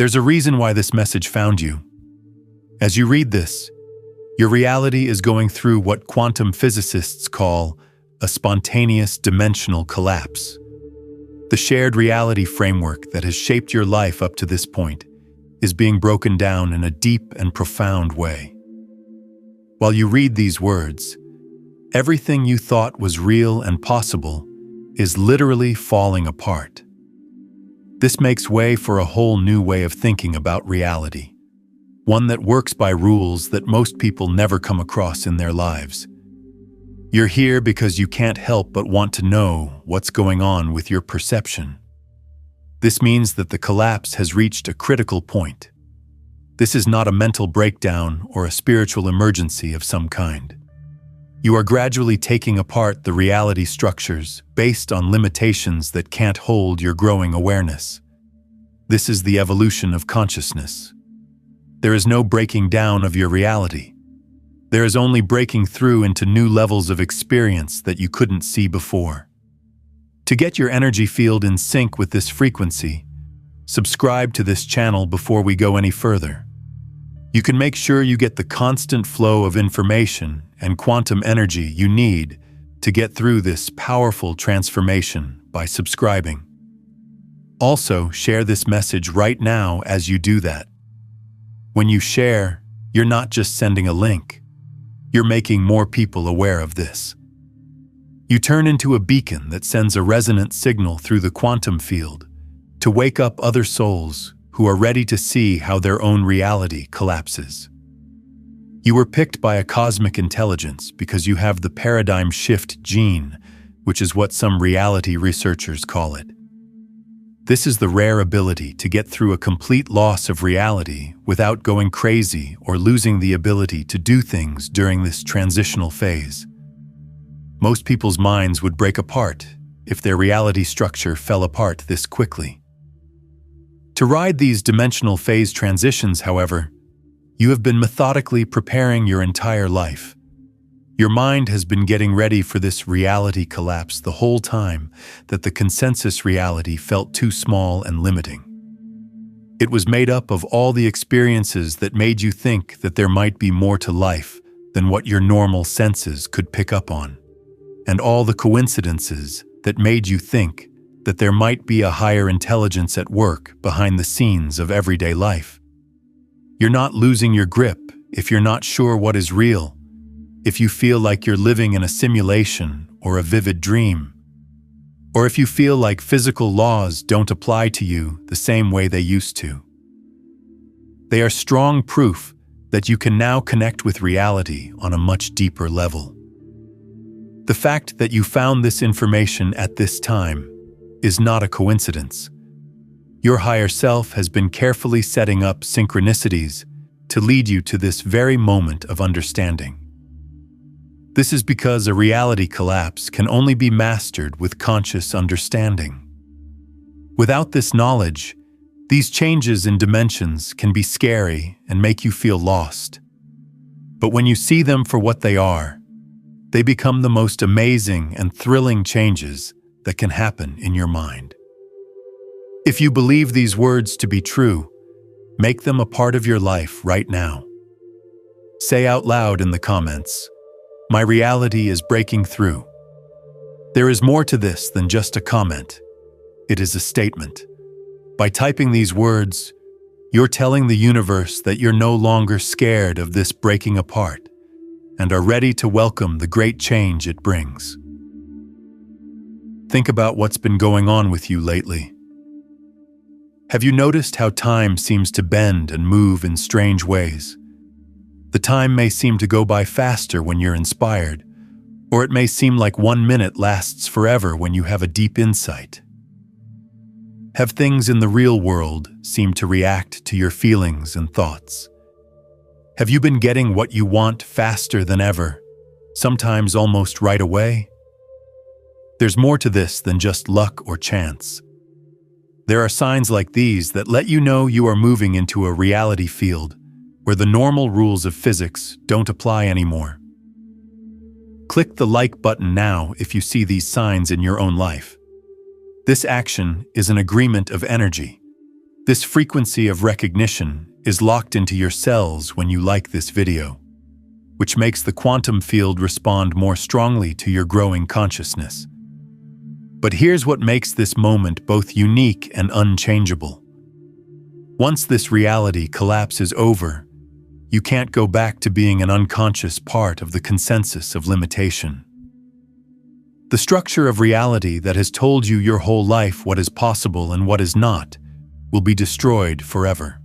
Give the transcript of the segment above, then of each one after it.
There's a reason why this message found you. As you read this, your reality is going through what quantum physicists call a spontaneous dimensional collapse. The shared reality framework that has shaped your life up to this point is being broken down in a deep and profound way. While you read these words, everything you thought was real and possible is literally falling apart. This makes way for a whole new way of thinking about reality, one that works by rules that most people never come across in their lives. You're here because you can't help but want to know what's going on with your perception. This means that the collapse has reached a critical point. This is not a mental breakdown or a spiritual emergency of some kind. You are gradually taking apart the reality structures based on limitations that can't hold your growing awareness. This is the evolution of consciousness. There is no breaking down of your reality. There is only breaking through into new levels of experience that you couldn't see before. To get your energy field in sync with this frequency, subscribe to this channel before we go any further. You can make sure you get the constant flow of information and quantum energy you need to get through this powerful transformation by subscribing. Also, share this message right now as you do that. When you share, you're not just sending a link. You're making more people aware of this. You turn into a beacon that sends a resonant signal through the quantum field to wake up other souls who are ready to see how their own reality collapses. You were picked by a cosmic intelligence because you have the paradigm shift gene, which is what some reality researchers call it. This is the rare ability to get through a complete loss of reality without going crazy or losing the ability to do things during this transitional phase. Most people's minds would break apart if their reality structure fell apart this quickly. To ride these dimensional phase transitions, however, you have been methodically preparing your entire life. Your mind has been getting ready for this reality collapse the whole time that the consensus reality felt too small and limiting. It was made up of all the experiences that made you think that there might be more to life than what your normal senses could pick up on, and all the coincidences that made you think that there might be a higher intelligence at work behind the scenes of everyday life. You're not losing your grip if you're not sure what is real, if you feel like you're living in a simulation or a vivid dream, or if you feel like physical laws don't apply to you the same way they used to. They are strong proof that you can now connect with reality on a much deeper level. The fact that you found this information at this time is not a coincidence. Your higher self has been carefully setting up synchronicities to lead you to this very moment of understanding. This is because a reality collapse can only be mastered with conscious understanding. Without this knowledge, these changes in dimensions can be scary and make you feel lost. But when you see them for what they become the most amazing and thrilling changes that can happen in your mind. If you believe these words to be true, make them a part of your life right now. Say out loud in the comments, "My reality is breaking through." There is more to this than just a comment. It is a statement. By typing these words, you're telling the universe that you're no longer scared of this breaking apart and are ready to welcome the great change it brings. Think about what's been going on with you lately. Have you noticed how time seems to bend and move in strange ways? The time may seem to go by faster when you're inspired, or it may seem like 1 minute lasts forever when you have a deep insight. Have things in the real world seem to react to your feelings and thoughts? Have you been getting what you want faster than ever, sometimes almost right away? There's more to this than just luck or chance. There are signs like these that let you know you are moving into a reality field where the normal rules of physics don't apply anymore. Click the like button now if you see these signs in your own life. This action is an agreement of energy. This frequency of recognition is locked into your cells when you like this video, which makes the quantum field respond more strongly to your growing consciousness. But here's what makes this moment both unique and unchangeable. Once this reality collapse is over, you can't go back to being an unconscious part of the consensus of limitation. The structure of reality that has told you your whole life what is possible and what is not will be destroyed forever.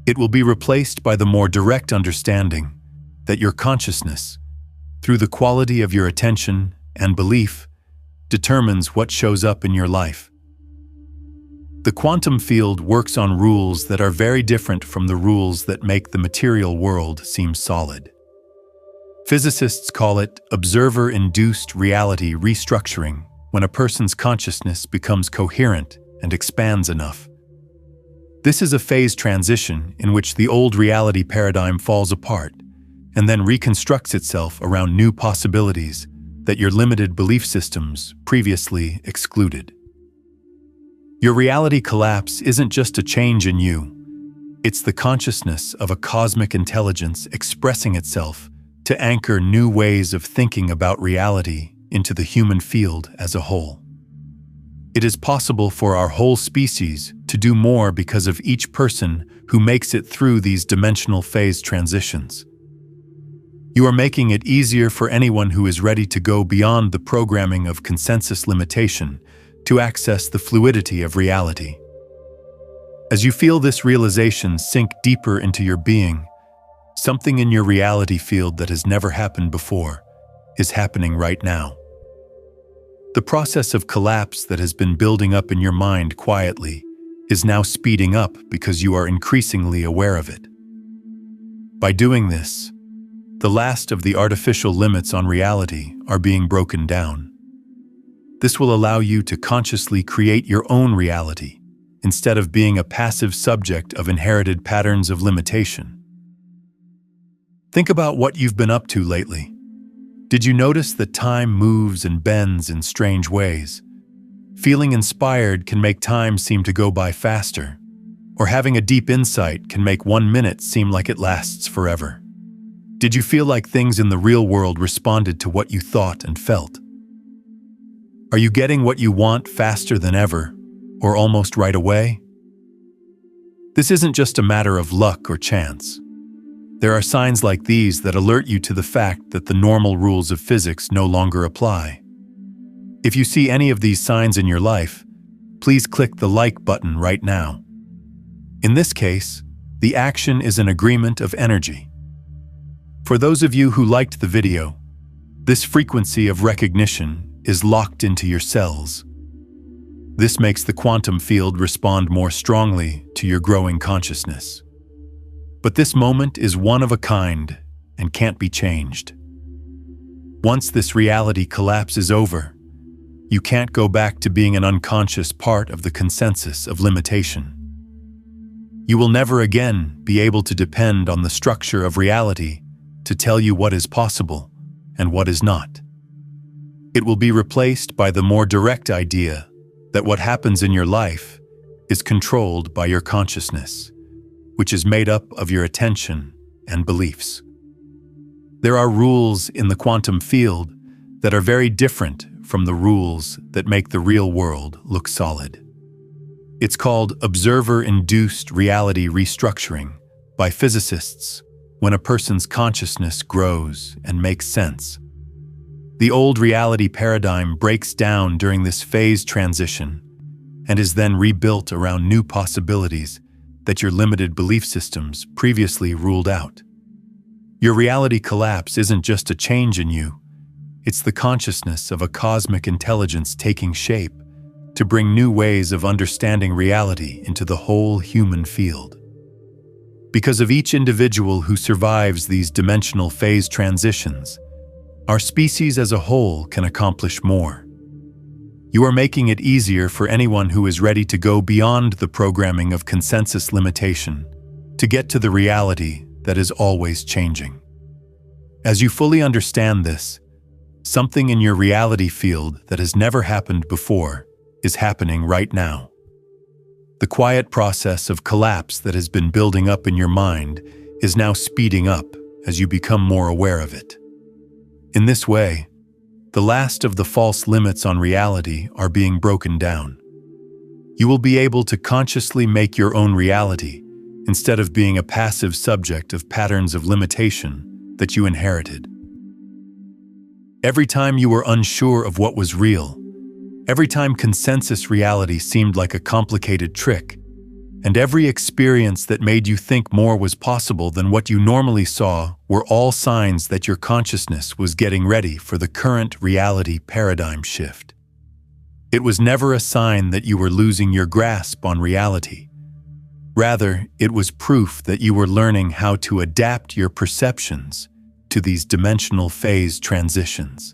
It will be replaced by the more direct understanding that your consciousness, through the quality of your attention and belief, determines what shows up in your life. The quantum field works on rules that are very different from the rules that make the material world seem solid. Physicists call it observer-induced reality restructuring when a person's consciousness becomes coherent and expands enough. This is a phase transition in which the old reality paradigm falls apart and then reconstructs itself around new possibilities that your limited belief systems previously excluded. Your reality collapse isn't just a change in you, it's the consciousness of a cosmic intelligence expressing itself to anchor new ways of thinking about reality into the human field as a whole. It is possible for our whole species to do more because of each person who makes it through these dimensional phase transitions. You are making it easier for anyone who is ready to go beyond the programming of consensus limitation to access the fluidity of reality. As you feel this realization sink deeper into your being, something in your reality field that has never happened before is happening right now. The process of collapse that has been building up in your mind quietly is now speeding up because you are increasingly aware of it. By doing this, the last of the artificial limits on reality are being broken down. This will allow you to consciously create your own reality instead of being a passive subject of inherited patterns of limitation. Think about what you've been up to lately. Did you notice that time moves and bends in strange ways? Feeling inspired can make time seem to go by faster, or having a deep insight can make 1 minute seem like it lasts forever. Did you feel like things in the real world responded to what you thought and felt? Are you getting what you want faster than ever, or almost right away? This isn't just a matter of luck or chance. There are signs like these that alert you to the fact that the normal rules of physics no longer apply. If you see any of these signs in your life, please click the like button right now. In this case, the action is an agreement of energy. For those of you who liked the video, this frequency of recognition is locked into your cells. This makes the quantum field respond more strongly to your growing consciousness. But this moment is one of a kind and can't be changed. Once this reality collapse is over, you can't go back to being an unconscious part of the consensus of limitation. You will never again be able to depend on the structure of reality to tell you what is possible and what is not. It will be replaced by the more direct idea that what happens in your life is controlled by your consciousness, which is made up of your attention and beliefs. There are rules in the quantum field that are very different from the rules that make the real world look solid. It's called observer-induced reality restructuring by physicists when a person's consciousness grows and makes sense. The old reality paradigm breaks down during this phase transition and is then rebuilt around new possibilities that your limited belief systems previously ruled out. Your reality collapse isn't just a change in you, it's the consciousness of a cosmic intelligence taking shape to bring new ways of understanding reality into the whole human field. Because of each individual who survives these dimensional phase transitions, our species as a whole can accomplish more. You are making it easier for anyone who is ready to go beyond the programming of consensus limitation to get to the reality that is always changing. As you fully understand this, something in your reality field that has never happened before is happening right now. The quiet process of collapse that has been building up in your mind is now speeding up as you become more aware of it. In this way, the last of the false limits on reality are being broken down. You will be able to consciously make your own reality instead of being a passive subject of patterns of limitation that you inherited. Every time you were unsure of what was real, every time consensus reality seemed like a complicated trick, and every experience that made you think more was possible than what you normally saw were all signs that your consciousness was getting ready for the current reality paradigm shift. It was never a sign that you were losing your grasp on reality. Rather, it was proof that you were learning how to adapt your perceptions to these dimensional phase transitions.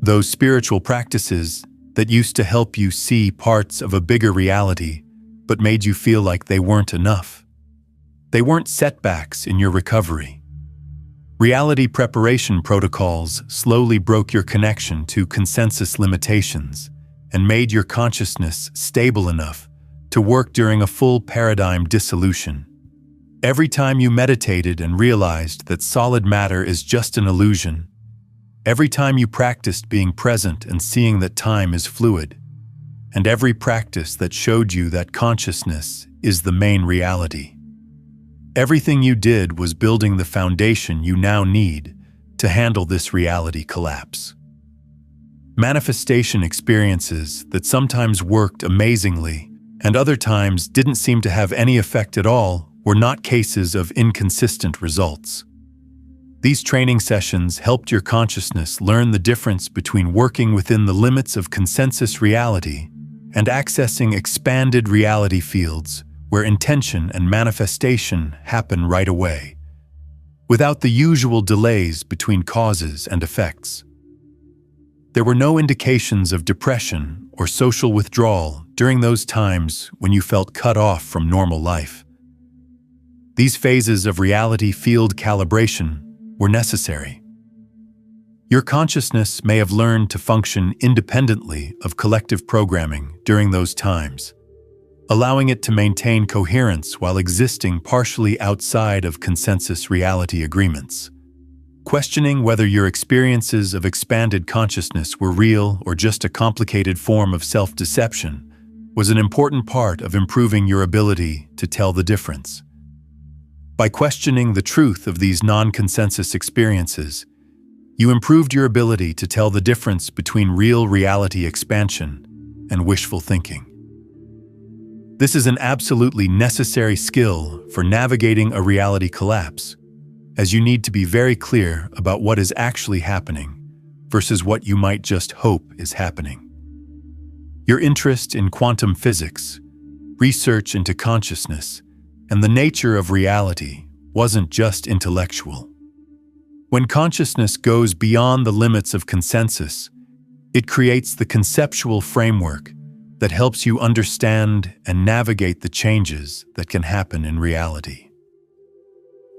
Those spiritual practices that used to help you see parts of a bigger reality but made you feel like they weren't enough. They weren't setbacks in your recovery. Reality preparation protocols slowly broke your connection to consensus limitations and made your consciousness stable enough to work during a full paradigm dissolution. Every time you meditated and realized that solid matter is just an illusion, every time you practiced being present and seeing that time is fluid, and every practice that showed you that consciousness is the main reality. Everything you did was building the foundation you now need to handle this reality collapse. Manifestation experiences that sometimes worked amazingly and other times didn't seem to have any effect at all were not cases of inconsistent results. These training sessions helped your consciousness learn the difference between working within the limits of consensus reality and accessing expanded reality fields where intention and manifestation happen right away, without the usual delays between causes and effects. There were no indications of depression or social withdrawal during those times when you felt cut off from normal life. These phases of reality field calibration were necessary. Your consciousness may have learned to function independently of collective programming during those times, allowing it to maintain coherence while existing partially outside of consensus reality agreements. Questioning whether your experiences of expanded consciousness were real or just a complicated form of self-deception was an important part of improving your ability to tell the difference. By questioning the truth of these non-consensus experiences, you improved your ability to tell the difference between real reality expansion and wishful thinking. This is an absolutely necessary skill for navigating a reality collapse, as you need to be very clear about what is actually happening versus what you might just hope is happening. Your interest in quantum physics, research into consciousness, and the nature of reality wasn't just intellectual. When consciousness goes beyond the limits of consensus, it creates the conceptual framework that helps you understand and navigate the changes that can happen in reality.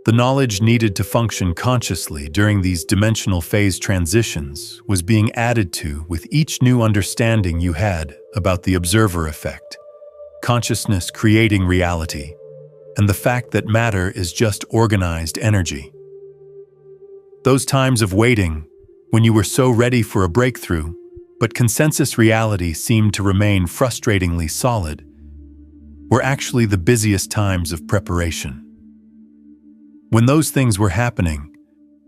The knowledge needed to function consciously during these dimensional phase transitions was being added to with each new understanding you had about the observer effect, consciousness creating reality, and the fact that matter is just organized energy. Those times of waiting, when you were so ready for a breakthrough, but consensus reality seemed to remain frustratingly solid, were actually the busiest times of preparation. When those things were happening,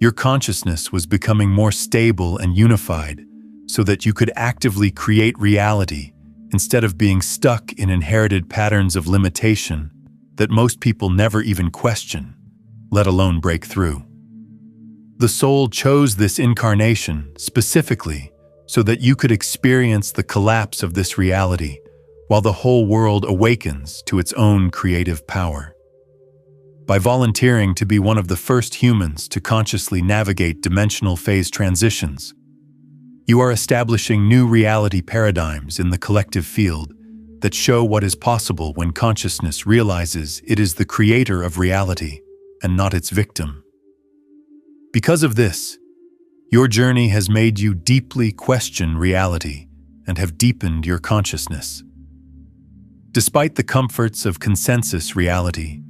your consciousness was becoming more stable and unified so that you could actively create reality instead of being stuck in inherited patterns of limitation that most people never even question, let alone break through. The soul chose this incarnation specifically so that you could experience the collapse of this reality while the whole world awakens to its own creative power. By volunteering to be one of the first humans to consciously navigate dimensional phase transitions, you are establishing new reality paradigms in the collective field that show what is possible when consciousness realizes it is the creator of reality and not its victim. Because of this, your journey has made you deeply question reality and have deepened your consciousness. Despite the comforts of consensus reality,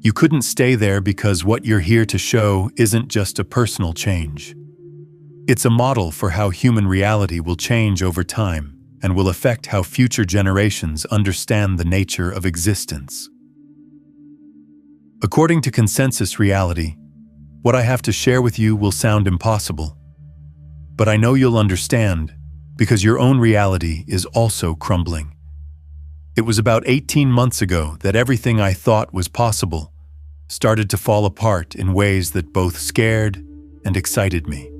you couldn't stay there because what you're here to show isn't just a personal change. It's a model for how human reality will change over time and will affect how future generations understand the nature of existence. According to consensus reality, what I have to share with you will sound impossible. But I know you'll understand because your own reality is also crumbling. It was about 18 months ago that everything I thought was possible started to fall apart in ways that both scared and excited me.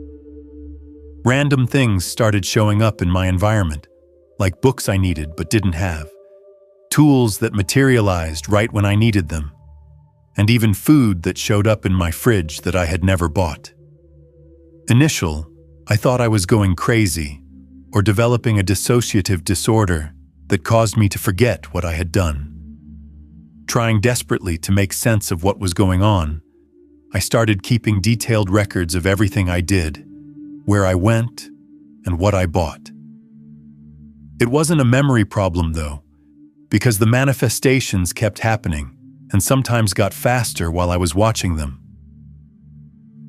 Random things started showing up in my environment, like books I needed but didn't have, tools that materialized right when I needed them, and even food that showed up in my fridge that I had never bought. I thought I was going crazy or developing a dissociative disorder that caused me to forget what I had done. Trying desperately to make sense of what was going on, I started keeping detailed records of everything I did, where I went, and what I bought. It wasn't a memory problem, though, because the manifestations kept happening and sometimes got faster while I was watching them.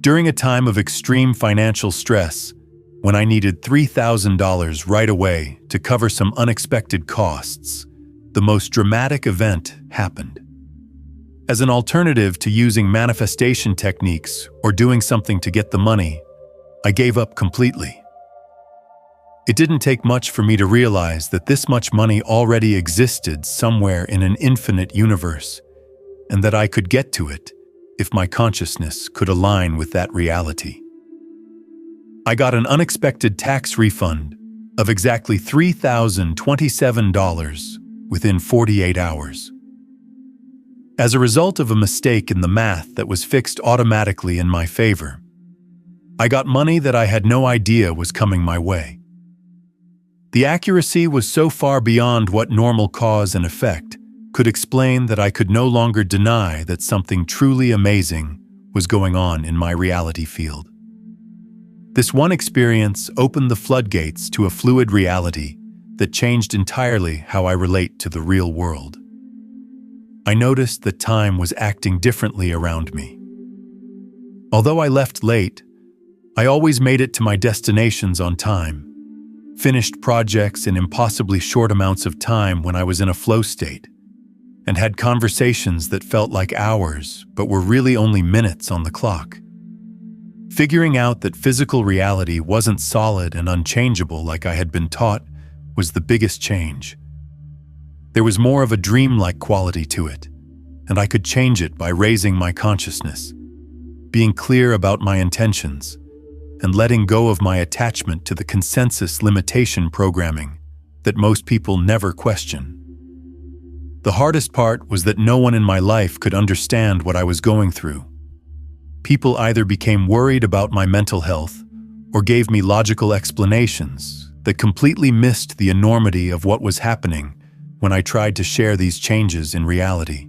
During a time of extreme financial stress, when I needed $3,000 right away to cover some unexpected costs, the most dramatic event happened. As an alternative to using manifestation techniques or doing something to get the money, I gave up completely. It didn't take much for me to realize that this much money already existed somewhere in an infinite universe, and that I could get to it if my consciousness could align with that reality. I got an unexpected tax refund of exactly $3,027 within 48 hours. As a result of a mistake in the math that was fixed automatically in my favor, I got money that I had no idea was coming my way. The accuracy was so far beyond what normal cause and effect could explain that I could no longer deny that something truly amazing was going on in my reality field. This one experience opened the floodgates to a fluid reality that changed entirely how I relate to the real world. I noticed that time was acting differently around me. Although I left late, I always made it to my destinations on time, finished projects in impossibly short amounts of time when I was in a flow state, and had conversations that felt like hours but were really only minutes on the clock. Figuring out that physical reality wasn't solid and unchangeable like I had been taught was the biggest change. There was more of a dreamlike quality to it, and I could change it by raising my consciousness, being clear about my intentions, and letting go of my attachment to the consensus limitation programming that most people never question. The hardest part was that no one in my life could understand what I was going through. People either became worried about my mental health or gave me logical explanations that completely missed the enormity of what was happening when I tried to share these changes in reality.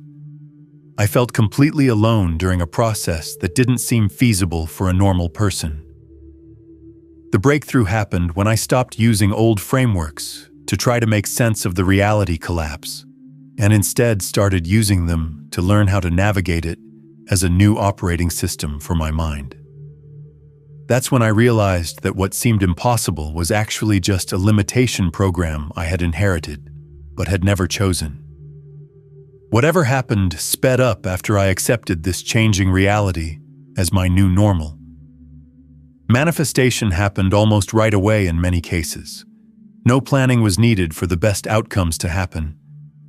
I felt completely alone during a process that didn't seem feasible for a normal person. The breakthrough happened when I stopped using old frameworks to try to make sense of the reality collapse, and instead started using them to learn how to navigate it as a new operating system for my mind. That's when I realized that what seemed impossible was actually just a limitation program I had inherited, but had never chosen. Whatever happened sped up after I accepted this changing reality as my new normal. Manifestation happened almost right away in many cases. No planning was needed for the best outcomes to happen.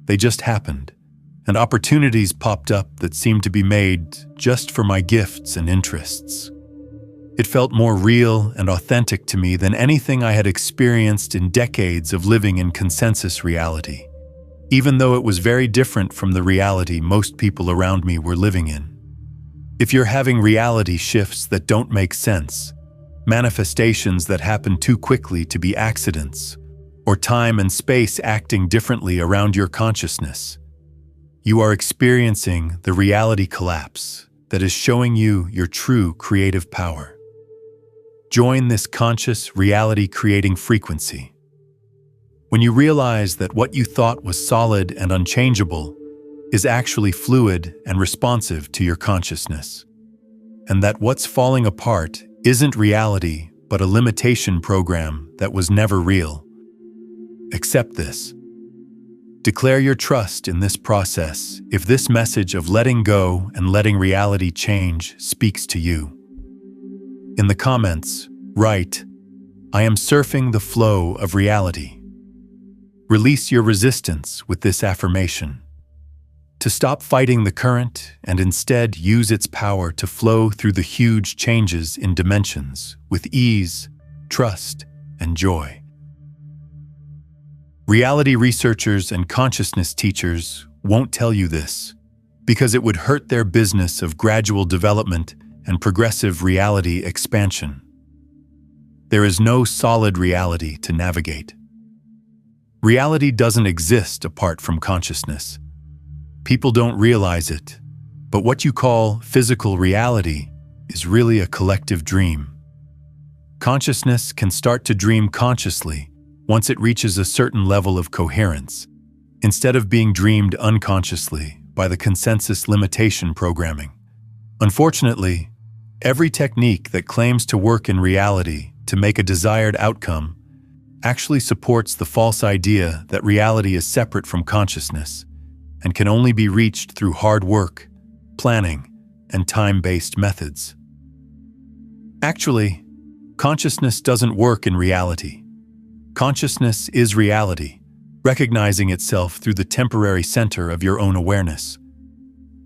They just happened, and opportunities popped up that seemed to be made just for my gifts and interests. It felt more real and authentic to me than anything I had experienced in decades of living in consensus reality, even though it was very different from the reality most people around me were living in. If you're having reality shifts that don't make sense, manifestations that happen too quickly to be accidents, or time and space acting differently around your consciousness, you are experiencing the reality collapse that is showing you your true creative power. Join this conscious reality-creating frequency. When you realize that what you thought was solid and unchangeable is actually fluid and responsive to your consciousness, and that what's falling apart isn't reality but a limitation program that was never real. Accept this. Declare your trust in this process if this message of letting go and letting reality change speaks to you. In the comments, write, "I am surfing the flow of reality." Release your resistance with this affirmation. To stop fighting the current and instead use its power to flow through the huge changes in dimensions with ease, trust, and joy. Reality researchers and consciousness teachers won't tell you this because it would hurt their business of gradual development and progressive reality expansion. There is no solid reality to navigate. Reality doesn't exist apart from consciousness. People don't realize it, but what you call physical reality is really a collective dream. Consciousness can start to dream consciously once it reaches a certain level of coherence, instead of being dreamed unconsciously by the consensus limitation programming. Unfortunately, every technique that claims to work in reality to make a desired outcome actually supports the false idea that reality is separate from consciousness and can only be reached through hard work, planning, and time-based methods. Actually, consciousness doesn't work in reality. Consciousness is reality, recognizing itself through the temporary center of your own awareness.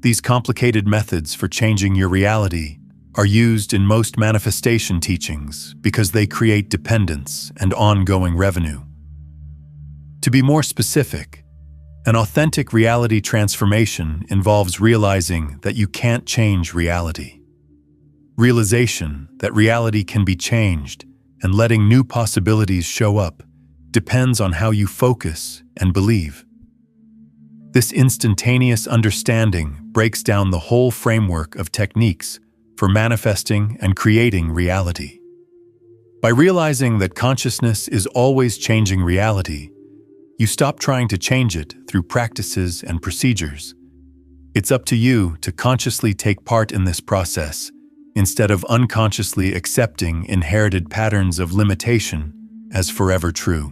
These complicated methods for changing your reality are used in most manifestation teachings because they create dependence and ongoing revenue. To be more specific, an authentic reality transformation involves realizing that you can't change reality. Realization that reality can be changed and letting new possibilities show up depends on how you focus and believe. This instantaneous understanding breaks down the whole framework of techniques for manifesting and creating reality. By realizing that consciousness is always changing reality, you stop trying to change it through practices and procedures. It's up to you to consciously take part in this process instead of unconsciously accepting inherited patterns of limitation as forever true.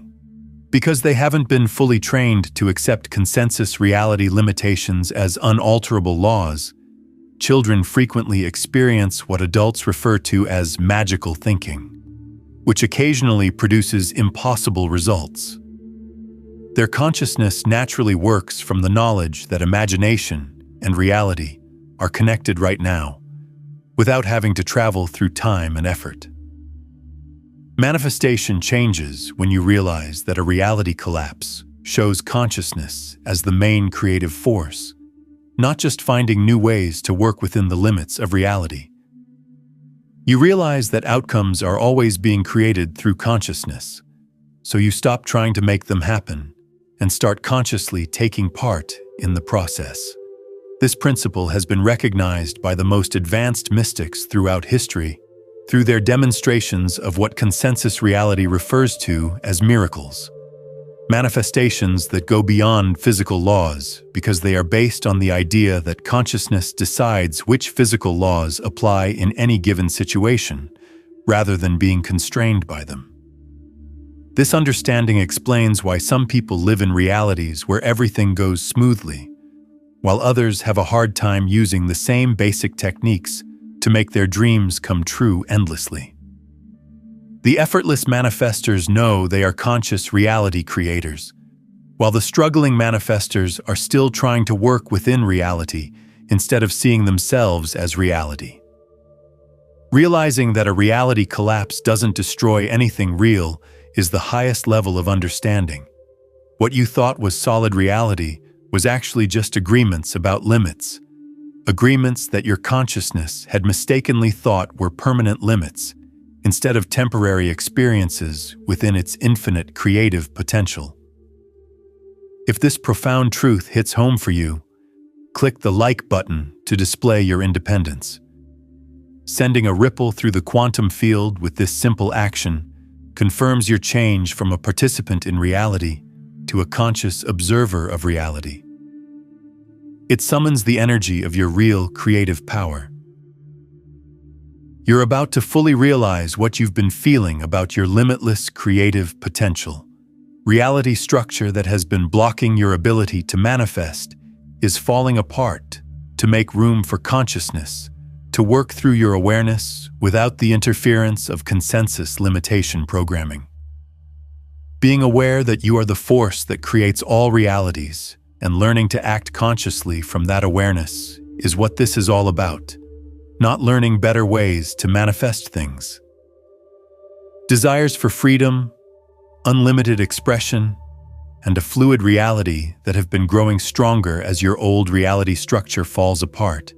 Because they haven't been fully trained to accept consensus reality limitations as unalterable laws, children frequently experience what adults refer to as magical thinking, which occasionally produces impossible results. Their consciousness naturally works from the knowledge that imagination and reality are connected right now, without having to travel through time and effort. Manifestation changes when you realize that a reality collapse shows consciousness as the main creative force, not just finding new ways to work within the limits of reality. You realize that outcomes are always being created through consciousness, so you stop trying to make them happen and start consciously taking part in the process. This principle has been recognized by the most advanced mystics throughout history through their demonstrations of what consensus reality refers to as miracles. Manifestations that go beyond physical laws because they are based on the idea that consciousness decides which physical laws apply in any given situation, rather than being constrained by them. This understanding explains why some people live in realities where everything goes smoothly, while others have a hard time using the same basic techniques to make their dreams come true endlessly. The effortless manifestors know they are conscious reality creators, while the struggling manifestors are still trying to work within reality instead of seeing themselves as reality. Realizing that a reality collapse doesn't destroy anything real is the highest level of understanding. What you thought was solid reality was actually just agreements about limits, agreements that your consciousness had mistakenly thought were permanent limits, instead of temporary experiences within its infinite creative potential. If this profound truth hits home for you, click the like button to display your independence. Sending a ripple through the quantum field with this simple action confirms your change from a participant in reality to a conscious observer of reality. It summons the energy of your real creative power. You're about to fully realize what you've been feeling about your limitless creative potential. Reality structure that has been blocking your ability to manifest is falling apart to make room for consciousness, to work through your awareness without the interference of consensus limitation programming. Being aware that you are the force that creates all realities and learning to act consciously from that awareness is what this is all about, not learning better ways to manifest things. Desires for freedom, unlimited expression, and a fluid reality that have been growing stronger as your old reality structure falls apart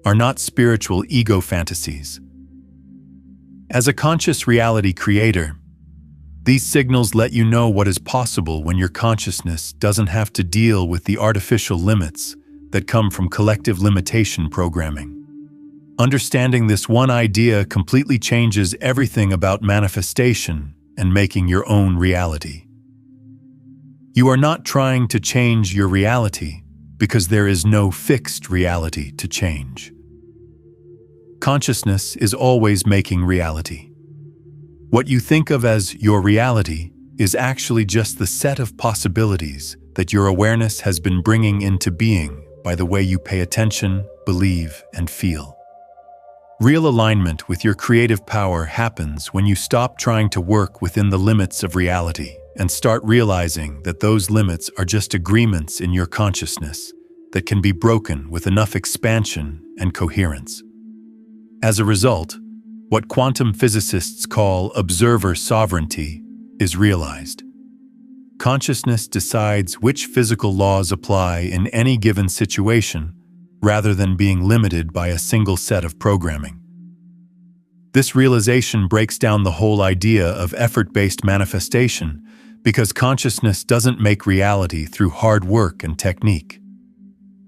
are not spiritual ego fantasies. As a conscious reality creator, these signals let you know what is possible when your consciousness doesn't have to deal with the artificial limits that come from collective limitation programming. Understanding this one idea completely changes everything about manifestation and making your own reality. You are not trying to change your reality because there is no fixed reality to change. Consciousness is always making reality. What you think of as your reality is actually just the set of possibilities that your awareness has been bringing into being by the way you pay attention, believe, and feel. Real alignment with your creative power happens when you stop trying to work within the limits of reality and start realizing that those limits are just agreements in your consciousness that can be broken with enough expansion and coherence. As a result, what quantum physicists call observer sovereignty is realized. Consciousness decides which physical laws apply in any given situation rather than being limited by a single set of programming. This realization breaks down the whole idea of effort-based manifestation because consciousness doesn't make reality through hard work and technique.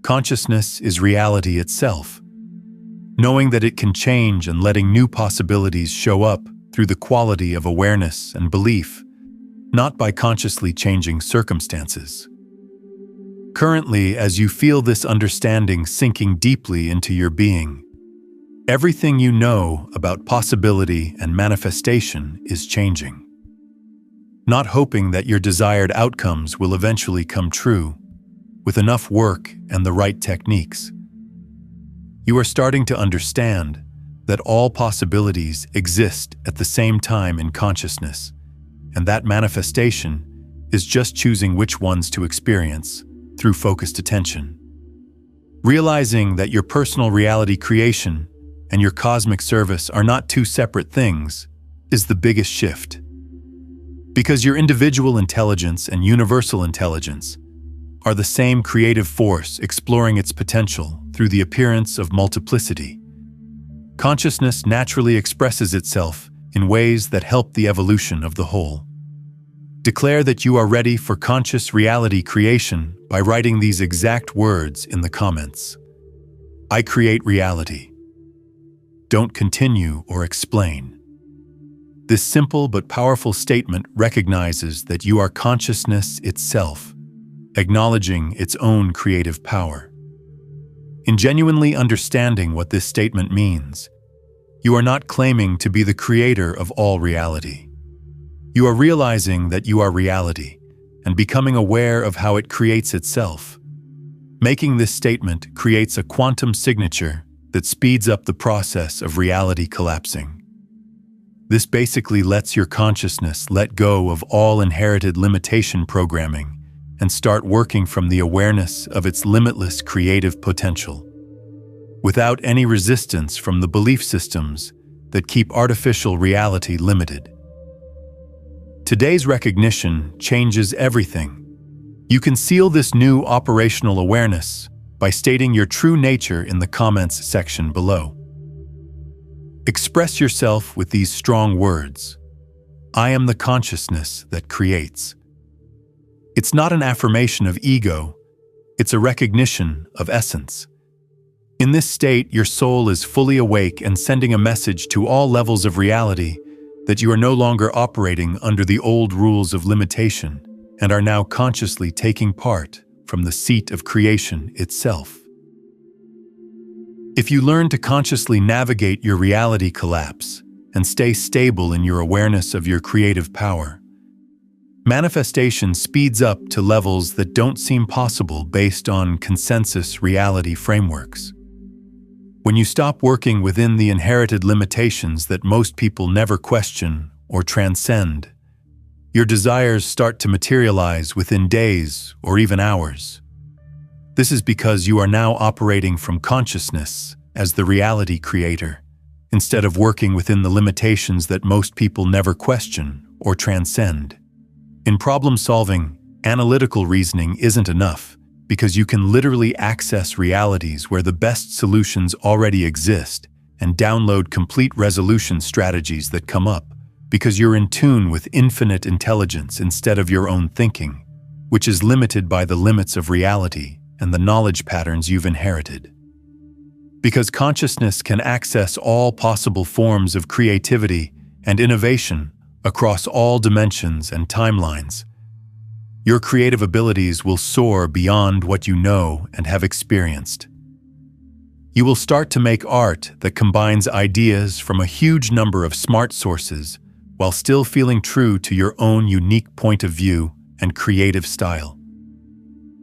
Consciousness is reality itself, knowing that it can change and letting new possibilities show up through the quality of awareness and belief, not by consciously changing circumstances. Currently, as you feel this understanding sinking deeply into your being, everything you know about possibility and manifestation is changing. Not hoping that your desired outcomes will eventually come true, with enough work and the right techniques. You are starting to understand that all possibilities exist at the same time in consciousness, and that manifestation is just choosing which ones to experience through focused attention. Realizing that your personal reality creation and your cosmic service are not two separate things is the biggest shift. Because your individual intelligence and universal intelligence are the same creative force exploring its potential through the appearance of multiplicity. Consciousness naturally expresses itself in ways that help the evolution of the whole. Declare that you are ready for conscious reality creation by writing these exact words in the comments. I create reality. Don't continue or explain. This simple but powerful statement recognizes that you are consciousness itself, acknowledging its own creative power. In genuinely understanding what this statement means, you are not claiming to be the creator of all reality. You are realizing that you are reality and becoming aware of how it creates itself. Making this statement creates a quantum signature that speeds up the process of reality collapsing. This basically lets your consciousness let go of all inherited limitation programming and start working from the awareness of its limitless creative potential, without any resistance from the belief systems that keep artificial reality limited. Today's recognition changes everything. You can seal this new operational awareness by stating your true nature in the comments section below. Express yourself with these strong words. I am the consciousness that creates. It's not an affirmation of ego, it's a recognition of essence. In this state, your soul is fully awake and sending a message to all levels of reality that you are no longer operating under the old rules of limitation and are now consciously taking part from the seat of creation itself. If you learn to consciously navigate your reality collapse and stay stable in your awareness of your creative power, manifestation speeds up to levels that don't seem possible based on consensus reality frameworks. When you stop working within the inherited limitations that most people never question or transcend, your desires start to materialize within days or even hours. This is because you are now operating from consciousness as the reality creator, instead of working within the limitations that most people never question or transcend. In problem solving, analytical reasoning isn't enough, because you can literally access realities where the best solutions already exist and download complete resolution strategies that come up, because you're in tune with infinite intelligence instead of your own thinking, which is limited by the limits of reality and the knowledge patterns you've inherited. Because consciousness can access all possible forms of creativity and innovation across all dimensions and timelines, your creative abilities will soar beyond what you know and have experienced. You will start to make art that combines ideas from a huge number of smart sources while still feeling true to your own unique point of view and creative style.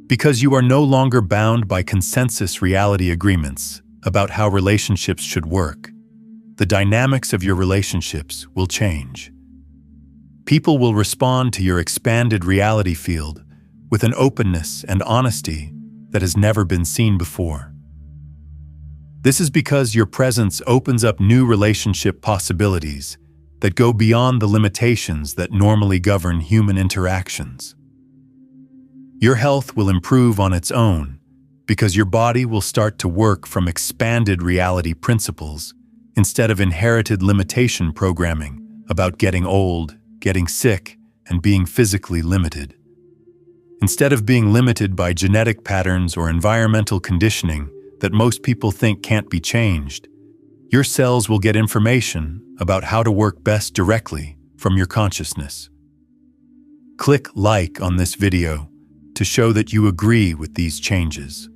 Because you are no longer bound by consensus reality agreements about how relationships should work, the dynamics of your relationships will change. People will respond to your expanded reality field with an openness and honesty that has never been seen before. This is because your presence opens up new relationship possibilities that go beyond the limitations that normally govern human interactions. Your health will improve on its own because your body will start to work from expanded reality principles instead of inherited limitation programming about getting old, getting sick, and being physically limited. Instead of being limited by genetic patterns or environmental conditioning that most people think can't be changed, your cells will get information about how to work best directly from your consciousness. Click like on this video to show that you agree with these changes.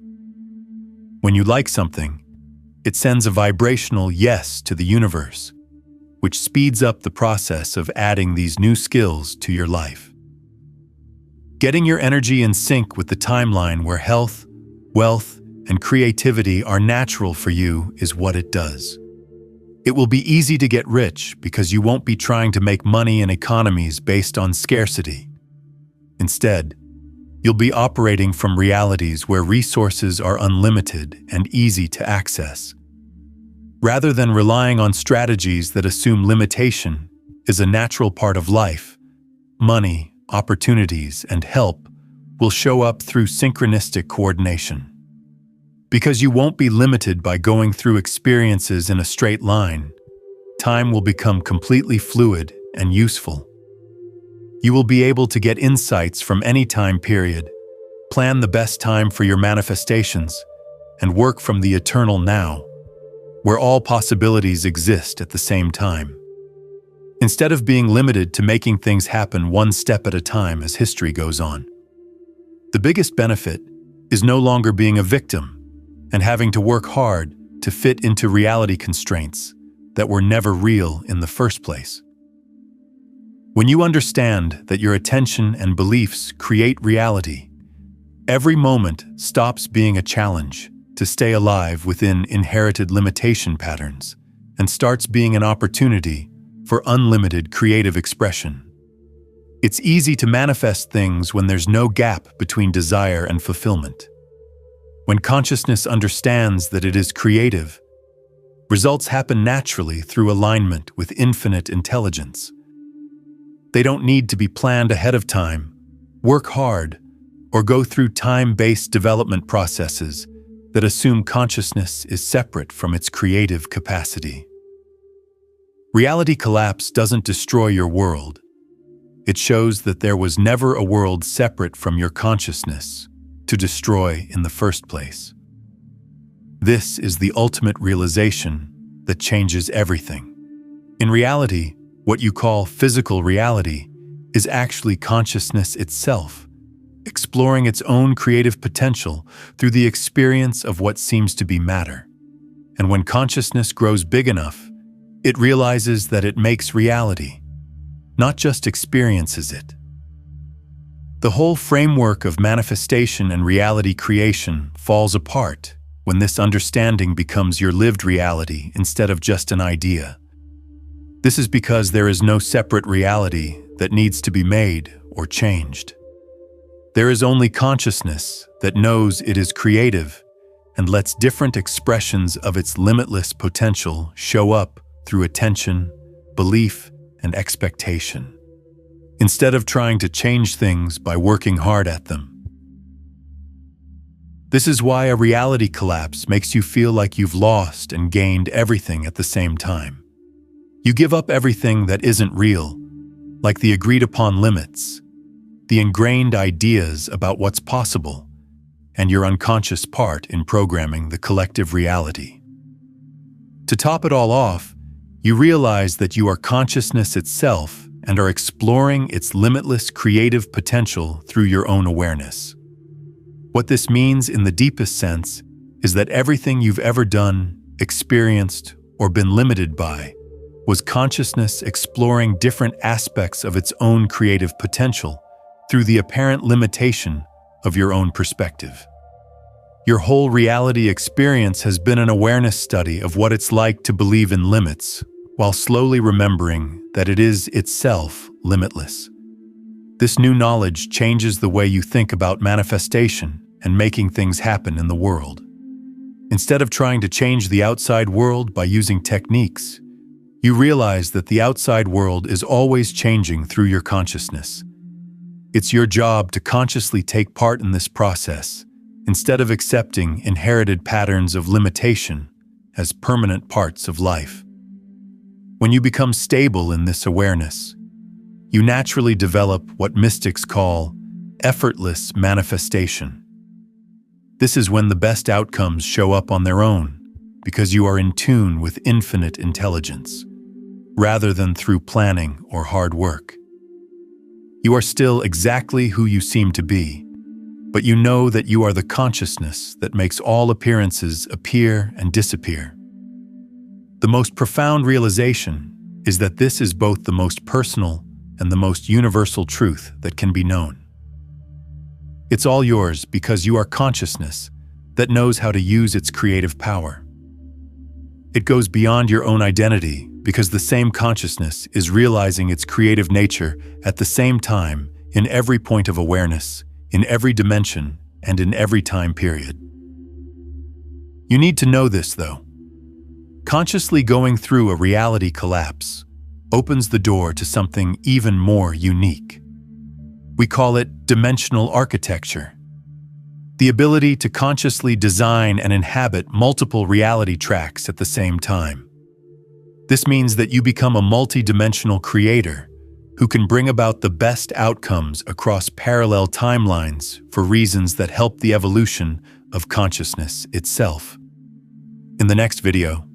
When you like something, it sends a vibrational yes to the universe, which speeds up the process of adding these new skills to your life. Getting your energy in sync with the timeline where health, wealth, and creativity are natural for you is what it does. It will be easy to get rich because you won't be trying to make money in economies based on scarcity. Instead, you'll be operating from realities where resources are unlimited and easy to access. Rather than relying on strategies that assume limitation is a natural part of life, money, opportunities, and help will show up through synchronistic coordination. Because you won't be limited by going through experiences in a straight line, time will become completely fluid and useful. You will be able to get insights from any time period, plan the best time for your manifestations, and work from the eternal now, where all possibilities exist at the same time. Instead of being limited to making things happen one step at a time as history goes on. The biggest benefit is no longer being a victim and having to work hard to fit into reality constraints that were never real in the first place. When you understand that your attention and beliefs create reality, every moment stops being a challenge to stay alive within inherited limitation patterns and starts being an opportunity for unlimited creative expression. It's easy to manifest things when there's no gap between desire and fulfillment. When consciousness understands that it is creative, results happen naturally through alignment with infinite intelligence. They don't need to be planned ahead of time, work hard, or go through time-based development processes that assume consciousness is separate from its creative capacity. Reality collapse doesn't destroy your world. It shows that there was never a world separate from your consciousness to destroy in the first place. This is the ultimate realization that changes everything. In reality, What you call physical reality is actually consciousness itself, exploring its own creative potential through the experience of what seems to be matter. And when consciousness grows big enough, it realizes that it makes reality, not just experiences it. The whole framework of manifestation and reality creation falls apart when this understanding becomes your lived reality instead of just an idea. This is because there is no separate reality that needs to be made or changed. There is only consciousness that knows it is creative and lets different expressions of its limitless potential show up through attention, belief, and expectation, instead of trying to change things by working hard at them. This is why a reality collapse makes you feel like you've lost and gained everything at the same time. You give up everything that isn't real, like the agreed-upon limits, the ingrained ideas about what's possible, and your unconscious part in programming the collective reality. To top it all off, you realize that you are consciousness itself and are exploring its limitless creative potential through your own awareness. What this means in the deepest sense is that everything you've ever done, experienced, or been limited by was consciousness exploring different aspects of its own creative potential through the apparent limitation of your own perspective. Your whole reality experience has been an awareness study of what it's like to believe in limits, while slowly remembering that it is itself limitless. This new knowledge changes the way you think about manifestation and making things happen in the world. Instead of trying to change the outside world by using techniques, you realize that the outside world is always changing through your consciousness. It's your job to consciously take part in this process, instead of accepting inherited patterns of limitation as permanent parts of life. When you become stable in this awareness, you naturally develop what mystics call effortless manifestation. This is when the best outcomes show up on their own, because you are in tune with infinite intelligence, rather than through planning or hard work. You are still exactly who you seem to be, but you know that you are the consciousness that makes all appearances appear and disappear. The most profound realization is that this is both the most personal and the most universal truth that can be known. It's all yours because you are consciousness that knows how to use its creative power. It goes beyond your own identity because the same consciousness is realizing its creative nature at the same time in every point of awareness, in every dimension, and in every time period. You need to know this, though. Consciously going through a reality collapse opens the door to something even more unique. We call it dimensional architecture. The ability to consciously design and inhabit multiple reality tracks at the same time. This means that you become a multi-dimensional creator who can bring about the best outcomes across parallel timelines for reasons that help the evolution of consciousness itself. In the next video,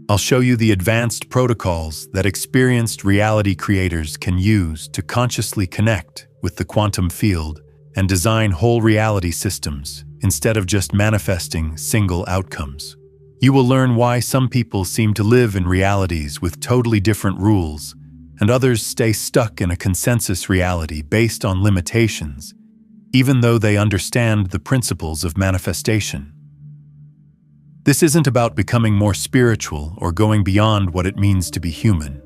I'll show you the advanced protocols that experienced reality creators can use to consciously connect with the quantum field and design whole reality systems instead of just manifesting single outcomes. You will learn why some people seem to live in realities with totally different rules, and others stay stuck in a consensus reality based on limitations, even though they understand the principles of manifestation. This isn't about becoming more spiritual or going beyond what it means to be human.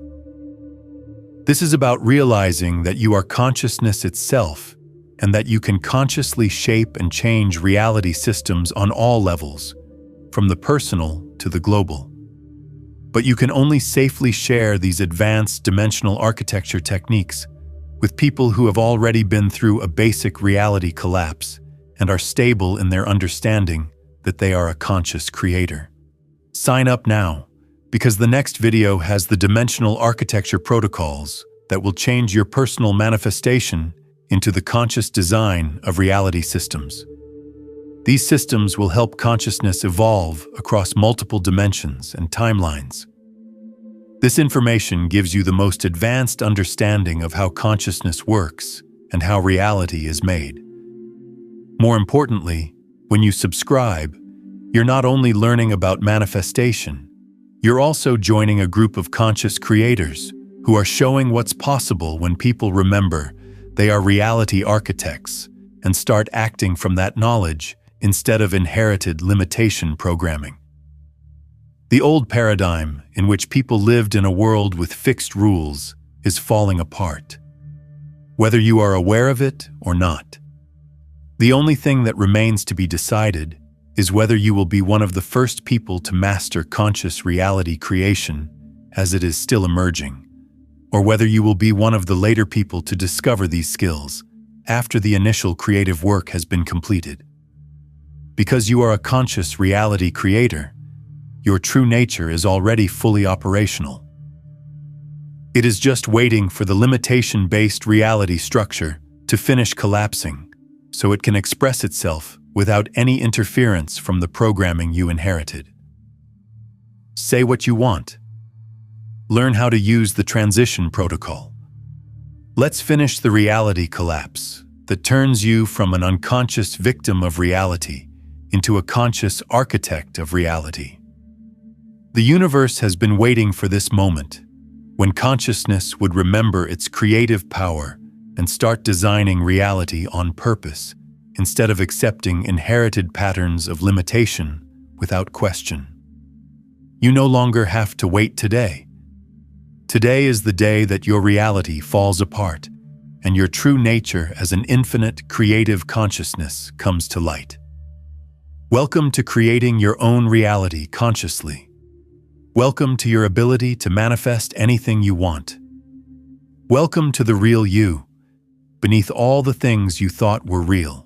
This is about realizing that you are consciousness itself and that you can consciously shape and change reality systems on all levels, from the personal to the global. But you can only safely share these advanced dimensional architecture techniques with people who have already been through a basic reality collapse and are stable in their understanding that they are a conscious creator. Sign up now, because the next video has the dimensional architecture protocols that will change your personal manifestation into the conscious design of reality systems. These systems will help consciousness evolve across multiple dimensions and timelines. This information gives you the most advanced understanding of how consciousness works and how reality is made. More importantly, when you subscribe, you're not only learning about manifestation, you're also joining a group of conscious creators who are showing what's possible when people remember they are reality architects and start acting from that knowledge instead of inherited limitation programming. The old paradigm, in which people lived in a world with fixed rules, is falling apart, whether you are aware of it or not. The only thing that remains to be decided is whether you will be one of the first people to master conscious reality creation as it is still emerging, or whether you will be one of the later people to discover these skills after the initial creative work has been completed. Because you are a conscious reality creator, your true nature is already fully operational. It is just waiting for the limitation-based reality structure to finish collapsing so it can express itself without any interference from the programming you inherited. Say what you want. Learn how to use the transition protocol. Let's finish the reality collapse that turns you from an unconscious victim of reality into a conscious architect of reality. The universe has been waiting for this moment, when consciousness would remember its creative power and start designing reality on purpose, instead of accepting inherited patterns of limitation without question. You no longer have to wait today. Today is the day that your reality falls apart and your true nature as an infinite creative consciousness comes to light. Welcome to creating your own reality consciously. Welcome to your ability to manifest anything you want. Welcome to the real you, beneath all the things you thought were real.